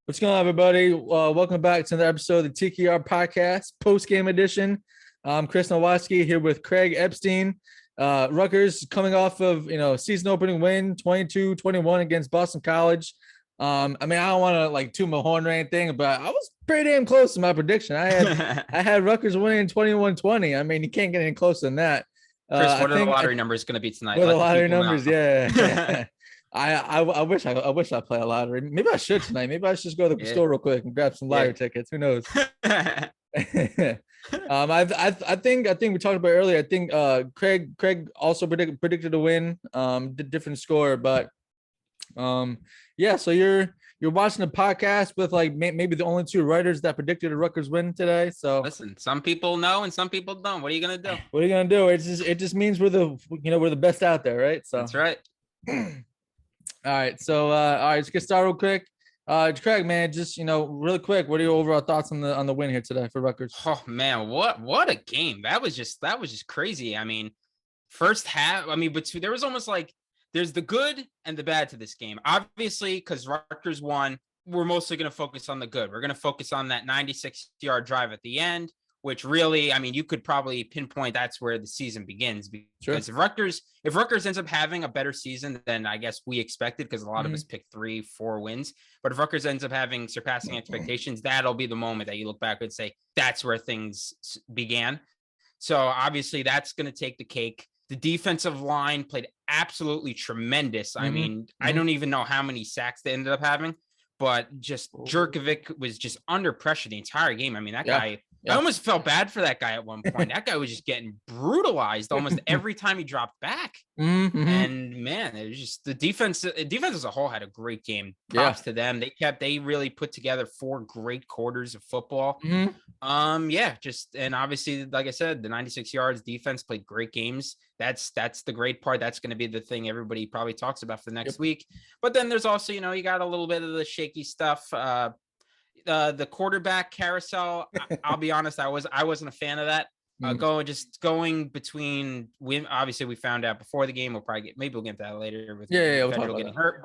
What's going on, everybody? Welcome back to another episode of the TKR podcast, post-game edition. I'm Chris Nalwasky here with Craig Epstein. Rutgers coming off of, season opening win, 22-21 against Boston College. I don't want to toot my horn or anything, but I was pretty damn close to my prediction. I had Rutgers winning 21-20. I mean, you can't get any closer than that. Chris, what are the lottery numbers going to be tonight? What are the lottery numbers? Yeah. I wish I play a lottery. Maybe I should tonight. Maybe I should just go to the store real quick and grab some lottery tickets. Who knows? I think we talked about earlier. I think Craig also predicted a win. Different score, but yeah. So you're watching the podcast with maybe the only two writers that predicted a Rutgers win today. So listen, some people know and some people don't. What are you gonna do? What are you gonna do? It just means we're the best out there, right? So that's right. All right. So, let's get started real quick. Craig, man, just, really quick, what are your overall thoughts on the win here today for Rutgers? Oh man, what a game. That was just crazy. I mean, first half, but there was almost there's the good and the bad to this game. Obviously, because Rutgers won, we're mostly going to focus on the good. We're going to focus on that 96-yard drive at the end, which really, you could probably pinpoint that's where the season begins. Because if Rutgers ends up having a better season than I guess we expected, because a lot of us picked 3-4 wins, but if Rutgers ends up surpassing expectations, that'll be the moment that you look back and say, that's where things began. So obviously that's going to take the cake. The defensive line played absolutely tremendous. I don't even know how many sacks they ended up having, but just Jerkovic was just under pressure the entire game. That guy, I almost felt bad for that guy at one point. That guy was just getting brutalized almost every time he dropped back. And man, it was just the defense as a whole had a great game. Props to them. They really put together 4 great quarters of football. And obviously, like I said, the 96 yards defense played great games. That's the great part. That's going to be the thing everybody probably talks about for the next week. But then there's also, you got a little bit of the shaky stuff. The quarterback carousel, I'll be honest, I wasn't a fan of that. Going between obviously we found out before the game. We'll get into that later with Federal getting hurt,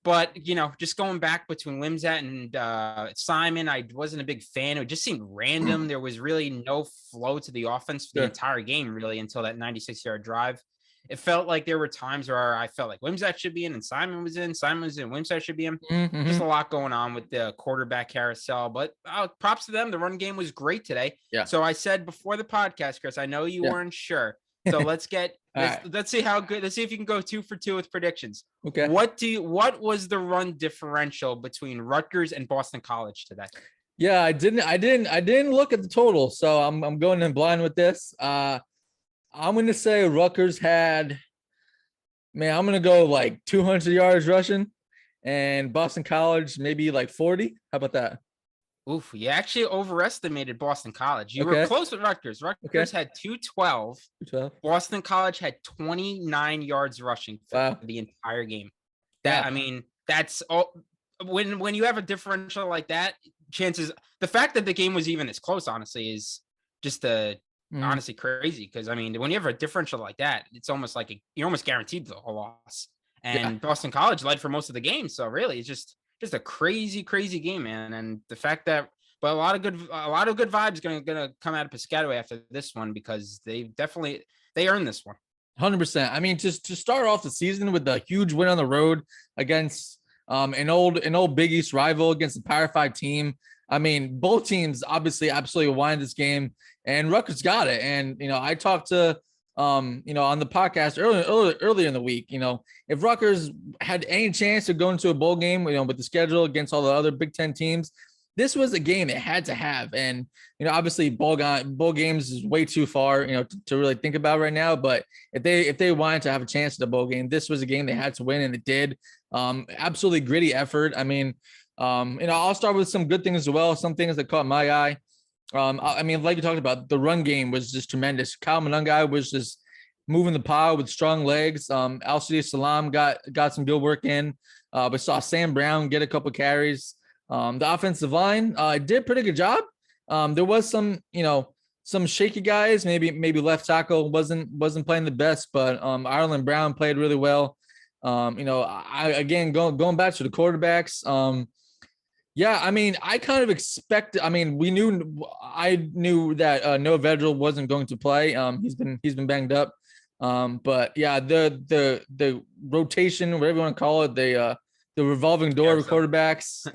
but just going back between Wimsatt and Simon, I wasn't a big fan. It just seemed random. There was really no flow to the offense for the entire game, really, until that 96-yard drive. It felt like there were times where I felt like Wimsatt should be in and Simon was in, Wimsatt should be in. Just a lot going on with the quarterback carousel, but props to them. The run game was great today. Yeah. So I said before the podcast, Chris, I know you weren't sure. So let's see how good. Let's see if you can go 2 for 2 with predictions. Okay. What was the run differential between Rutgers and Boston College today? Yeah, I didn't look at the total, so I'm going in blind with this. I'm going to say Rutgers had, I'm going to go 200 yards rushing, and Boston College maybe 40. How about that? Oof, you actually overestimated Boston College. You were close with Rutgers. Rutgers had 212. Boston College had 29 yards rushing for the entire game. That's all. When you have a differential like that, the fact that the game was even this close, honestly, is just honestly crazy, because when you have a differential like that, it's almost like you're almost guaranteed the whole loss. And Boston College led for most of the game, so really it's just a crazy game, man. And the fact that, but a lot of good vibes gonna come out of Piscataway after this one, because they earned this one 100%. Just to start off the season with a huge win on the road against an old Big East rival, against the Power 5 team. Both teams obviously absolutely won this game, and Rutgers got it. And, I talked to, on the podcast earlier in the week, if Rutgers had any chance to go into a bowl game, with the schedule against all the other Big Ten teams, this was a game it had to have. And, obviously bowl games is way too far, to really think about right now. But if they wanted to have a chance at the bowl game, this was a game they had to win, and it did. Absolutely gritty effort. I'll start with some good things as well. Some things that caught my eye. Like you talked about, the run game was just tremendous. Kyle Monungai was just moving the pile with strong legs. Al-Sadi Salam got some good work in. We saw Sam Brown get a couple carries. The offensive line did a pretty good job. There was some shaky guys. Maybe left tackle wasn't playing the best, but Ireland Brown played really well. Going back to the quarterbacks. Yeah, I mean, I kind of expect. I mean, I knew that Noah Vedral wasn't going to play. He's been banged up. But yeah, the rotation, whatever you want to call it, the revolving door of quarterbacks.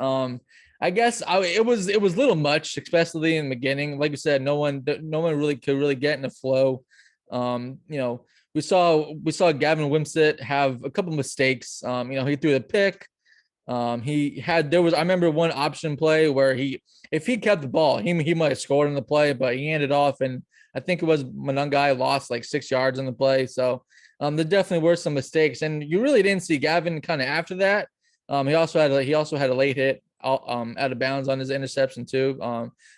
I guess it was a little much, especially in the beginning. Like I said, no one really could really get in the flow. We saw Gavin Wimsatt have a couple mistakes. He threw the pick. I remember one option play where if he kept the ball, he might have scored in the play, but he handed off, and I think it was Monungai lost like 6 yards on the play. So there definitely were some mistakes, and you really didn't see Gavin kind of after that. He also had a late hit out of bounds on his interception too.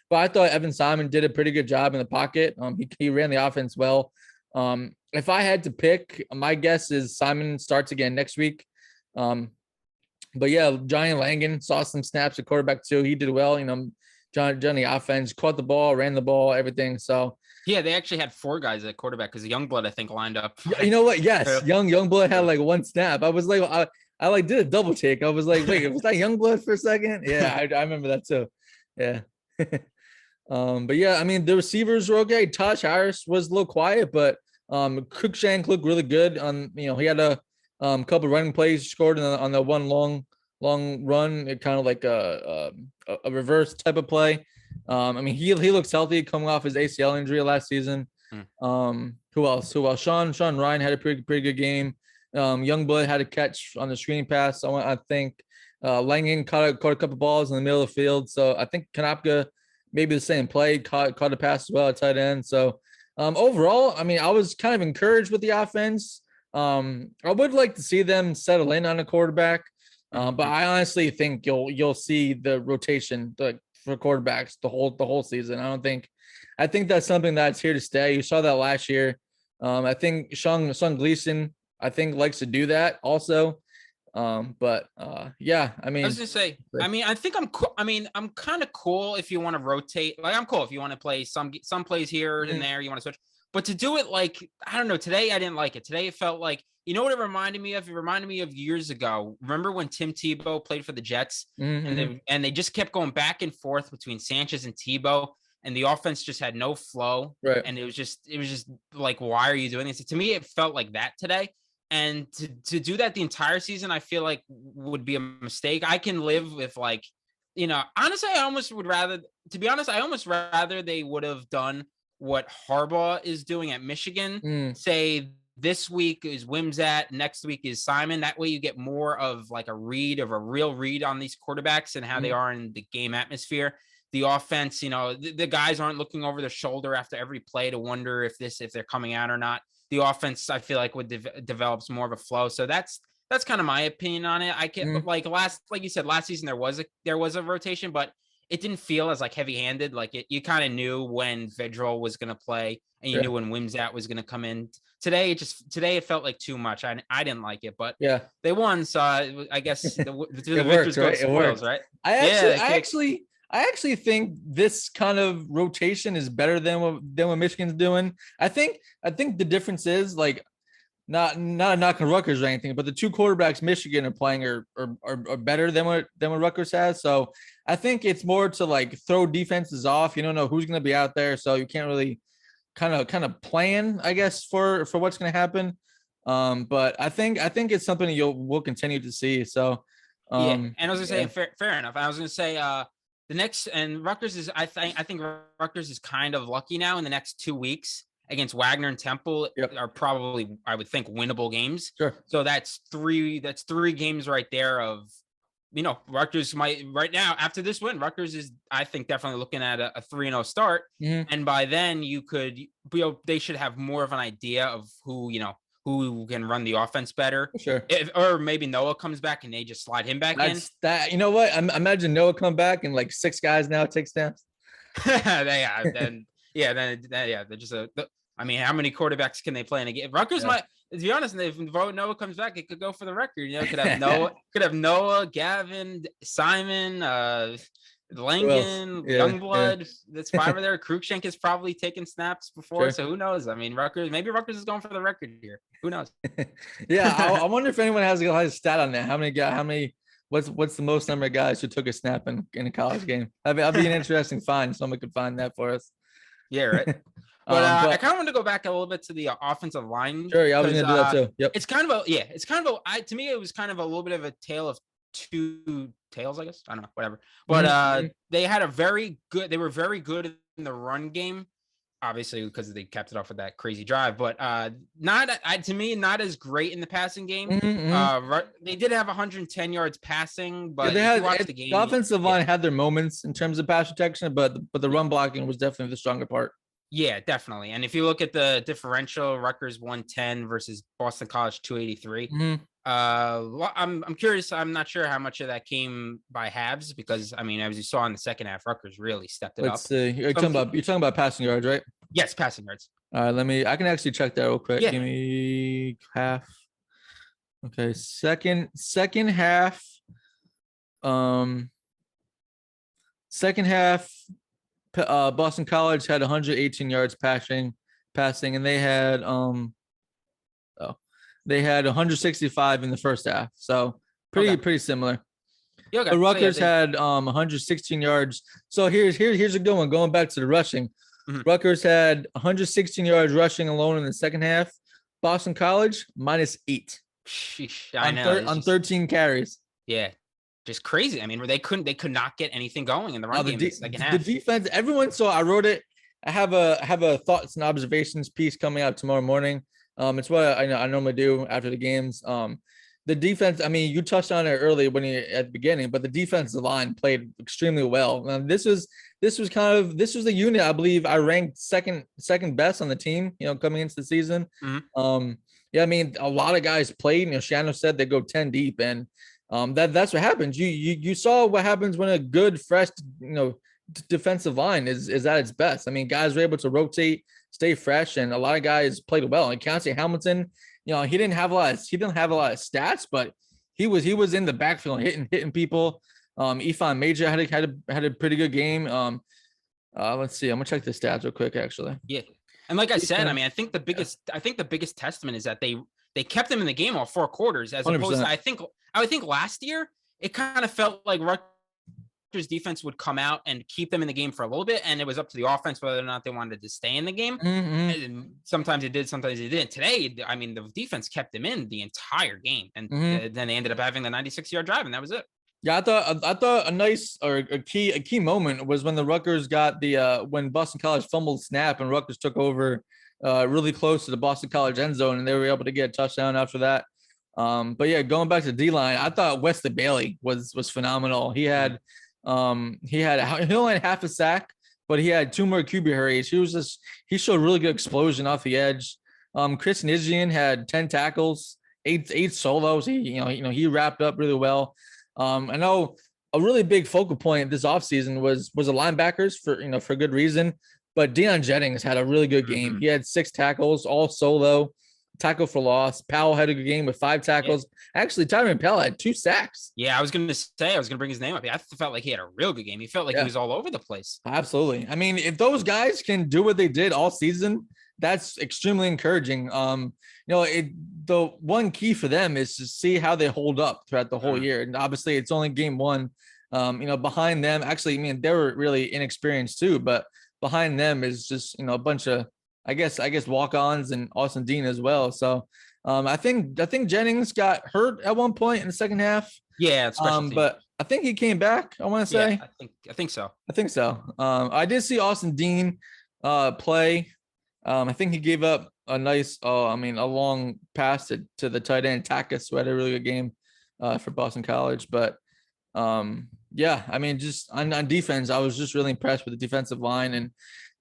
But I thought Evan Simon did a pretty good job in the pocket. He ran the offense well. If I had to pick, my guess is Simon starts again next week. But yeah, Johnny Langan saw some snaps at quarterback too. He did well. Johnny offense, caught the ball, ran the ball, everything. So yeah, they actually had 4 guys at quarterback because Youngblood, I think, lined up. You know what? Yes, Youngblood had like 1 snap. I was like, I like did a double take. I was like, wait, was that Youngblood for a second? Yeah, I remember that too. Yeah. But yeah, I mean, the receivers were okay. Tosh Harris was a little quiet, but Cruikshank looked really good. He had a couple running plays, scored on the one long run. It kind of like a reverse type of play. I mean, he looks healthy coming off his ACL injury last season. Who else? Sean Ryan had a pretty good game. Youngblood had a catch on the screen pass. I think Langan caught a couple balls in the middle of the field. So I think Konopka maybe the same play, caught a pass as well at tight end. So overall, I mean, I was kind of encouraged with the offense. I would like to see them settle in on a quarterback, but I honestly think you'll see the rotation for quarterbacks the whole season. I think that's something that's here to stay. You saw that last year. I think Sean Gleason, I think, likes to do that also. Yeah, I mean, I was gonna say, I mean, I think I'm cool. I mean, I'm kind of cool if you want to rotate. Like, I'm cool if you want to play some plays here and there. You want to switch, but to do it like, I don't know. Today, I didn't like it. Today, it felt like, you know what it reminded me of? It reminded me of years ago. Remember when Tim Tebow played for the Jets, and they just kept going back and forth between Sanchez and Tebow, and the offense just had no flow. Right. And it was just like, why are you doing this? To me, it felt like that today. And to do that the entire season, I feel like would be a mistake. I can live with, like, honestly, I almost rather they would have done what Harbaugh is doing at Michigan. Say this week is Wimsatt, next week is Simon. That way you get more of like a real read on these quarterbacks and how they are in the game atmosphere. The offense, the guys aren't looking over their shoulder after every play to wonder if they're coming out or not. The offense, I feel like, would develops more of a flow. So that's kind of my opinion on it. I can like you said, last season there was a rotation, but it didn't feel as like heavy-handed. Like you kind of knew when Vedral was going to play, and you knew when Wimsatt was going to come in. Today it felt like too much. I didn't like it, but yeah, they won, so I guess the victors go spoils, right? I actually think this kind of rotation is better than what Michigan's doing. I think the difference is, like, not knocking Rutgers or anything, but the 2 quarterbacks Michigan are playing are better than what Rutgers has. So I think it's more to like throw defenses off. You don't know who's going to be out there, so you can't really kind of plan, I guess, for what's going to happen. But I think it's something we'll continue to see. So and I was going to say fair enough. I was going to say the next, and Rutgers is, I think Rutgers is kind of lucky now in the next 2 weeks against Wagner and Temple are probably, I would think, winnable games. Sure. So that's three games right there of, Rutgers might right now after this win, Rutgers is, I think, definitely looking at a 3-0 start. And by then they should have more of an idea of who can run the offense better. Sure. Or maybe Noah comes back and they just slide him back in. You know what? Imagine Noah come back and like 6 guys now take snaps. They're just I mean, how many quarterbacks can they play in a game? Rutgers might, to be honest, if Noah comes back, it could go for the record. Could have Noah, Gavin, Simon, Langan, Youngblood. That's 5 there. Cruikshank has probably taken snaps before, so who knows? I mean, Rutgers is going for the record here. Who knows? I wonder if anyone has a stat on that. How many what's the most number of guys who took a snap in a college game? That'd be an interesting find. Someone could find that for us. Yeah, right. But I kind of want to go back a little bit to the offensive line. Sure, yeah, I was gonna do that too. Yep. It's kind of to me, it was kind of a little bit of a tale of two tales, I guess. I don't know, whatever. But they were very good in the run game, obviously because they kept it off with that crazy drive. But not as great in the passing game. They did have 110 yards passing, but they had the offensive line had their moments in terms of pass protection, but the run blocking was definitely the stronger part. Yeah, definitely. And if you look at the differential, Rutgers 110 versus Boston College 283. I'm curious. I'm not sure how much of that came by halves because I mean, as you saw in the second half, Rutgers really stepped it up. You're talking about passing yards, right? Yes, passing yards. All right, I can actually check that real quick. Yeah. Give me half. Okay, second half. Second half. Boston College had 118 yards passing, and they had 165 in the first half. So pretty similar. Yeah, okay. But Rutgers had 116 yards. So here's a good one. Going back to the rushing, Rutgers had 116 yards rushing alone in the second half. Boston College -8. Sheesh, I know. On 13 carries. Yeah. Just crazy. I mean, they could not get anything going in the run game in the second half. The defense, everyone. So I wrote it. I have a thoughts and observations piece coming out tomorrow morning. It's what I normally do after the games. The defense. I mean, you touched on it early at the beginning, but the defensive line played extremely well. This was the unit I believe I ranked second best on the team. Coming into the season. Yeah, I mean, a lot of guys played. Shano said they go 10 deep and. That's what happens. You saw what happens when a good, fresh, defensive line is at its best. I mean, guys were able to rotate, stay fresh, and a lot of guys played well. And Keontae Hamilton, he didn't have a lot of stats, but he was in the backfield hitting people. Ifan Major had a pretty good game. Let's see. I'm gonna check the stats real quick, actually. Yeah, and like I said, I mean, I think the biggest testament is that they kept them in the game all 4 quarters, as 100%. Opposed to I would think last year it kind of felt like Rutgers defense would come out and keep them in the game for a little bit, and it was up to the offense whether or not they wanted to stay in the game. And sometimes it did, sometimes it didn't. Today, I mean, the defense kept them in the entire game, and then they ended up having the 96-yard drive, and that was it. Yeah, I thought a nice or a key moment was when the Rutgers got when Boston College fumbled snap and Rutgers took over really close to the Boston College end zone, and they were able to get a touchdown after that. But yeah, going back to the D-line, I thought Wesley Bailey was phenomenal. He only had half a sack, but he had 2 more QB hurries. He showed really good explosion off the edge. Chris Nizian had 10 tackles, 8 solos. He wrapped up really well. I know a really big focal point this offseason was the linebackers for good reason. But Deion Jennings had a really good game. He had 6 tackles, all solo. Tackle for loss. Powell had a good game with 5 tackles. Yeah. Actually, Tyron Powell had 2 sacks. Yeah, I was going to bring his name up. I felt like he had a real good game. He felt like he was all over the place. Absolutely. I mean, if those guys can do what they did all season, that's extremely encouraging. The one key for them is to see how they hold up throughout the whole year. And obviously, it's only game 1. Behind them, actually, I mean, they were really inexperienced too, but behind them is just, a bunch of, I guess walk-ons and Austin Dean as well. So I think Jennings got hurt at one point in the second half. Yeah, but I think he came back. I want to say. Yeah, I think so. I did see Austin Dean play. I think he gave up a nice, a long pass to the tight end Takis, who had a really good game for Boston College. But yeah, I mean, just on defense, I was just really impressed with the defensive line and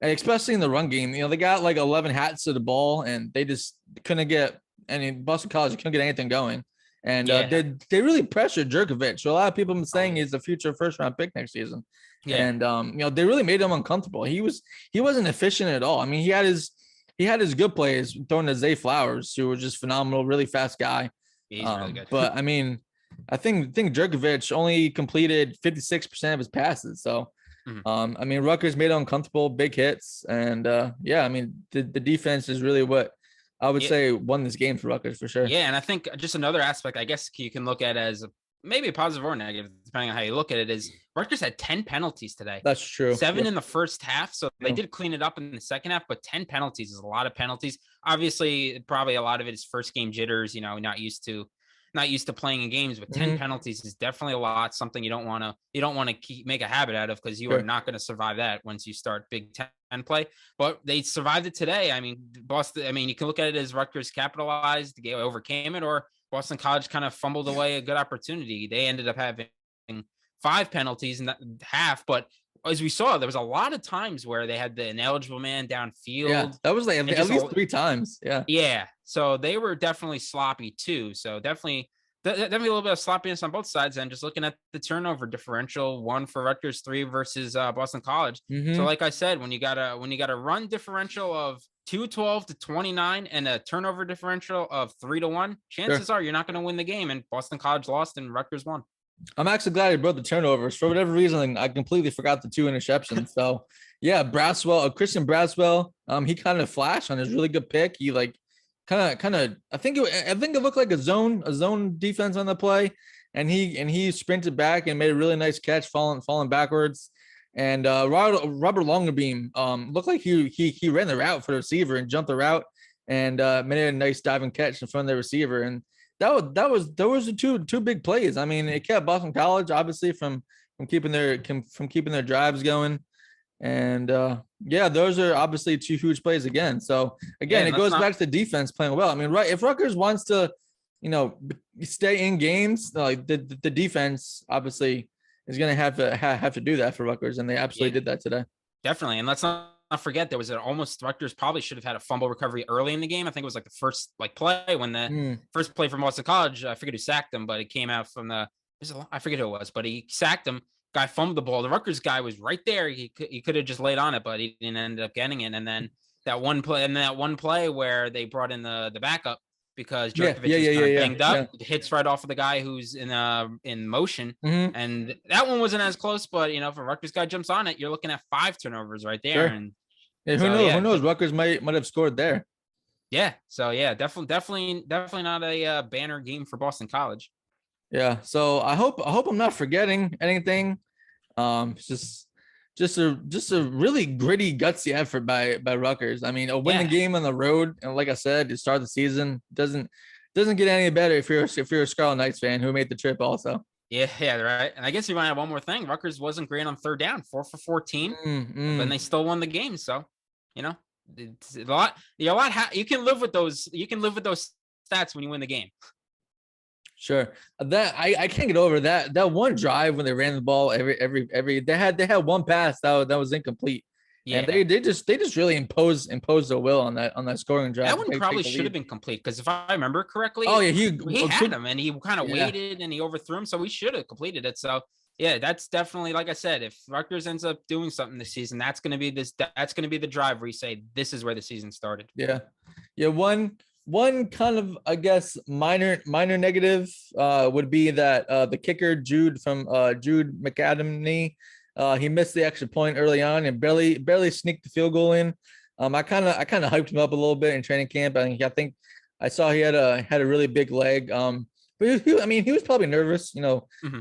especially in the run game. They got like 11 hats to the ball, and they just couldn't get any. Boston College couldn't get anything going, and they really pressured Jerkovich. So a lot of people have been saying he's the future first-round pick next season. Yeah. And they really made him uncomfortable. He wasn't efficient at all. I mean, he had his good plays throwing to Zay Flowers, who was just phenomenal, really fast guy. He's really good. But I mean, I think Jerkovich only completed 56% of his passes. So. I mean, Rutgers made it uncomfortable, big hits, and I mean, the defense is really what I would say won this game for Rutgers for sure. Yeah, and I think just another aspect, I guess you can look at as maybe a positive or negative, depending on how you look at it, is Rutgers had 10 penalties today. That's true. 7 Yeah. in the first half. So they did clean it up in the second half, but 10 penalties is a lot of penalties. Obviously, probably a lot of it is first game jitters, not used to playing in games, but 10 penalties is definitely a lot, something you don't want to make a habit out of, because you are not going to survive that once you start Big Ten play. But they survived it today. I mean, Boston, you can look at it as Rutgers capitalized, they overcame it, or Boston College kind of fumbled away a good opportunity. They ended up having 5 penalties in that half, but as we saw, there was a lot of times where they had the ineligible man downfield. Yeah, that was like at least 3 times. Yeah. Yeah. So they were definitely sloppy too. So definitely a little bit of sloppiness on both sides. And just looking at the turnover differential, 1 for Rutgers, 3 versus Boston College. So like I said, when you got a run differential of 212 to 29 and a turnover differential of 3-1, chances are you're not going to win the game. And Boston College lost and Rutgers won. I'm actually glad he brought the turnovers. For whatever reason, I completely forgot the 2 interceptions. So yeah, Christian Braswell, he kind of flashed on his really good pick. He like kind of I think it looked like a zone defense on the play, and he sprinted back and made a really nice catch, falling backwards. And Robert Longerbeam looked like he ran the route for the receiver and jumped the route and made a nice diving catch in front of the receiver. And those were two big plays. I mean, it kept Boston College obviously from keeping their drives going. And those are obviously 2 huge plays again. So again, it goes back to defense playing well. I mean, right, if Rutgers wants to, stay in games, like the defense obviously is going to have to do that for Rutgers, and they absolutely did that today. Definitely, and let's not forget there was Rutgers probably should have had a fumble recovery early in the game. I think it was like the first play when the first play from Boston College. I forget who sacked him, but it came out from I forget who it was, but he sacked him. Guy fumbled the ball. The Rutgers guy was right there. He could have just laid on it, but he didn't end up getting it. And then that one play where they brought in the backup because Djokovic was banged up, hits right off of the guy who's in motion. And that one wasn't as close, but if a Rutgers guy jumps on it, you're looking at 5 turnovers right there. Sure. And who knows? Rutgers might have scored there. Yeah. So yeah, definitely not a banner game for Boston College. Yeah. So I hope I'm not forgetting anything. Just a really gritty, gutsy effort by Rutgers. I mean, a winning game on the road, and like I said, to start the season doesn't get any better if you're a Scarlet Knights fan who made the trip also. Yeah, right. And I guess you want to add one more thing. Rutgers wasn't great on third down, 4 for 14, but they still won the game. So, it's a lot. You can live with those. You can live with those stats when you win the game. Sure. That I can't get over that one drive when they ran the ball every they had one pass that was incomplete. Yeah. And they just really imposed their will on that scoring drive. That one probably should have been complete, because if I remember correctly, he had him and he kind of waited and he overthrew him, so we should have completed it. So yeah, that's definitely, like I said, if Rutgers ends up doing something this season, that's going to be the drive where you say this is where the season started. Yeah. One kind of, I guess, minor negative would be that the kicker Jude McAdamney, he missed the extra point early on and barely sneaked the field goal in. I kind of hyped him up a little bit in training camp. I think I saw he had a really big leg. But he was probably nervous,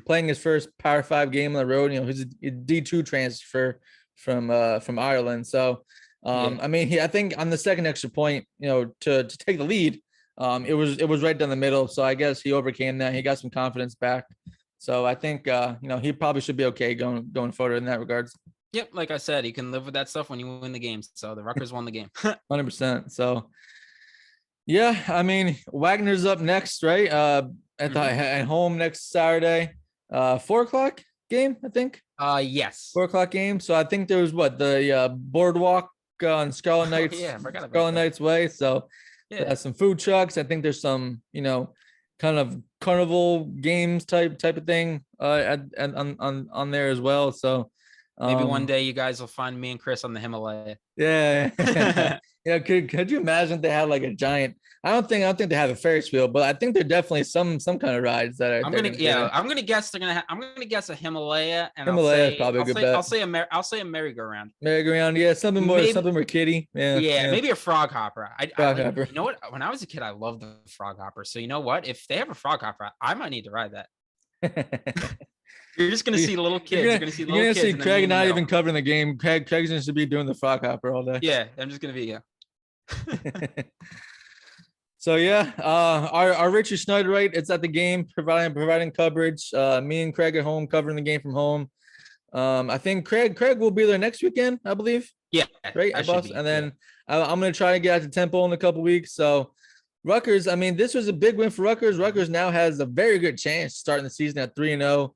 playing his first Power 5 game on the road. He's a D2 transfer from Ireland, so. I think on the second extra point, to take the lead, it was right down the middle. So I guess he overcame that. He got some confidence back. So I think, he probably should be okay going forward in that regards. Yep. Like I said, you can live with that stuff when you win the games. So the Rutgers won the game. 100%. So yeah, Wagner's up next, right? At home next Saturday, 4:00 game, I think. Yes. 4:00 game. So I think there was the boardwalk on Scarlet Knights, Scarlet Knights way. So some food trucks. I think there's some, kind of carnival games type of thing on there as well. So maybe one day you guys will find me and Chris on the Himalaya. Yeah. Could you imagine if they had like a giant? I don't think they have a Ferris wheel, but I think there definitely some kind of rides that are. I'm gonna guess they're gonna. I'm gonna guess a Himalaya, and Himalaya is probably a good bet. I'll say a merry-go-round. Merry-go-round, yeah, something more kiddie. Yeah, maybe a frog hopper. Hopper. You know what? When I was a kid, I loved the frog hopper. So you know what? If they have a frog hopper, I might need to ride that. You're just gonna see little kids. You're gonna see little kids. You're gonna see and then Craig me in the not middle. even covering the game. Craig's going to be doing the frog hopper all day. Yeah, I'm just gonna be So yeah, our Richard Schneider, right? It's at the game, providing coverage. Me and Craig at home covering the game from home. I think Craig will be there next weekend, I believe. Yeah, right, boss. And then I'm gonna try to get out to Temple in a couple weeks. So Rutgers, I mean, this was a big win for Rutgers. Rutgers now has a very good chance starting the season at 3-0.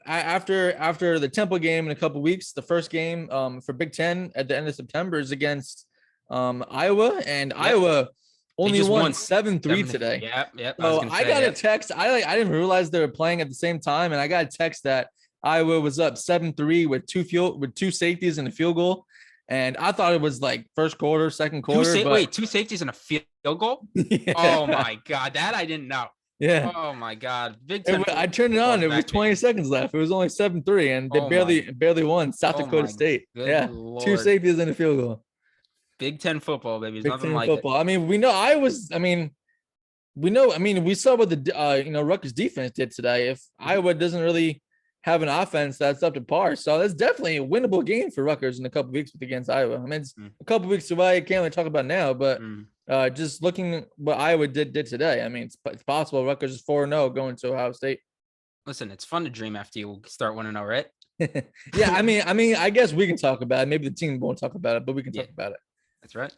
After the Temple game in a couple weeks, the first game for Big Ten at the end of September is against Iowa, and Iowa only won 7-3 today. Yep. So I got a text. I didn't realize they were playing at the same time, and I got a text that Iowa was up 7-3 with two safeties and a field goal. And I thought it was like first quarter, second quarter. Wait, two safeties and a field goal? Yeah. Oh my God, that I didn't know. Yeah. Oh my God. Big Ten. I turned it on. It was 20 seconds left. It was only 7-3, and they barely won South Dakota State. Yeah, Lord. Two safeties and a field goal. Big Ten football, baby. Big Ten football. I mean, we know we saw what the Rutgers defense did today. If Iowa doesn't really have an offense that's up to par, so that's definitely a winnable game for Rutgers in a couple of weeks against Iowa. I mean, it's a couple of weeks away. Can't really talk about now, but just looking at what Iowa did today, I mean, it's possible Rutgers is 4-0 going to Ohio State. Listen, it's fun to dream after you start 1-0, right? Yeah, I mean, I guess we can talk about it. Maybe the team won't talk about it, but we can talk about it. That's right.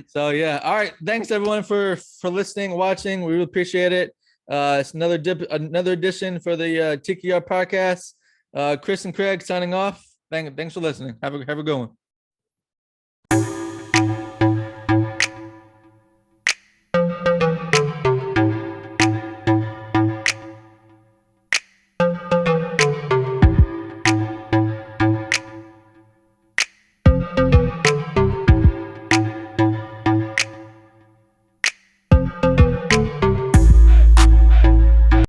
So yeah, all right. Thanks everyone for listening, watching. We really appreciate it. It's another edition for the TKR podcast. Chris and Craig signing off. Thanks for listening. Have a good one.